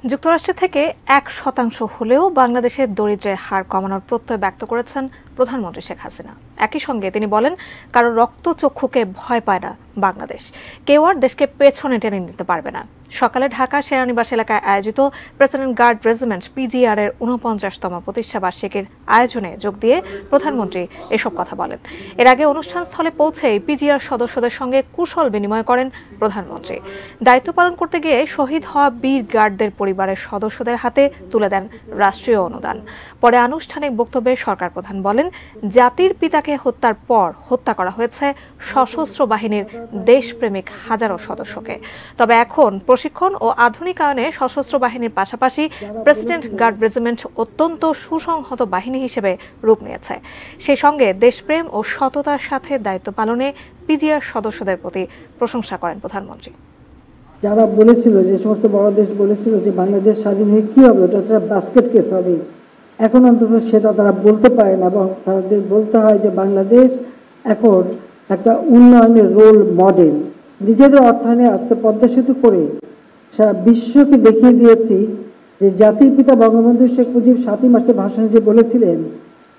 যুক্তরাষ্ট্র থেকে 1% হলেও বাংলাদেশের দরিদ্রের হার কমানোর প্রত্যয় ব্যক্ত করেছেন প্রধানমন্ত্রী শেখ হাসিনা। একই সঙ্গে তিনি বলেন, কারো রক্তচক্ষুকে ভয় পায় না বাংলাদেশ, কেউ আর দেশকে পেছনে টেনে নিতে পারবে না। সকালে ঢাকা সেনানিবাস এলাকায় আয়োজিত প্রেসিডেন্ট গার্ড রেজিমেন্ট PGR এর 49তম প্রতিষ্ঠাবার্ষিকীর আয়োজনে যোগ দিয়ে প্রধানমন্ত্রী এসব কথা বলেন। এর আগে অনুষ্ঠানস্থলে পৌঁছেই PGR সদস্যদের সঙ্গে কুশল বিনিময় করেন প্রধানমন্ত্রী। দায়িত্ব পালন করতে গিয়ে শহীদ হওয়া বীর গার্ডদের পরিবারের সদস্যদের হাতে তুলে দেন রাষ্ট্রীয় অনুদান। পরে আনুষ্ঠানিক বক্তব্যে সরকার প্রধান বলেন, জাতির পিতাকে হত্যার পর হত্যা করা হয়েছে সশস্ত্র বাহিনীর দেশপ্রেমিক হাজারো সদস্যকে। তবে এখন প্রশিক্ষণ ও আধুনিকায়নে সশস্ত্র বাহিনীর পাশাপাশি প্রেসিডেন্ট গার্ড রেজিমেন্ট অত্যন্ত সুসংহত বাহিনী হিসেবে রূপ নিয়েছে। সেই সঙ্গে দেশপ্রেম ও সততার সাথে দায়িত্ব পালনে PGR সদস্যদের প্রতি প্রশংসা করেন প্রধানমন্ত্রী। যারা বলেছিল, যে সমস্ত বড় দেশ বলেছিল যে বাংলাদেশ স্বাধীন হয়ে কী হবে, ওটা একটা বাস্কেট কেস হবে, এখন অন্তত সেটা তারা বলতে পারে না, এবং তাদের বলতে হয় যে বাংলাদেশ এখন একটা উন্নয়নের রোল মডেল। নিজেদের অর্থায়নে আজকে পদ্মা সেতু করে সারা বিশ্বকে দেখিয়ে দিয়েছি যে জাতির পিতা বঙ্গবন্ধু শেখ মুজিব 7ই মার্চের ভাষণে যে বলেছিলেন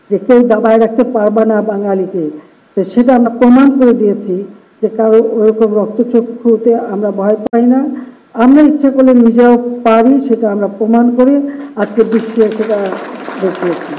যে কেউ দাবায় রাখতে পারবা না বাঙালিকে, তো সেটা আমরা প্রমাণ করে দিয়েছি যে কারো ওরকম রক্তচক্ষুতে আমরা ভয় পাই না, আমরা ইচ্ছা করলে নিজেরাও পারি, সেটা আমরা প্রমাণ করে আজকে বিশ্বে সেটা দেখিয়েছি।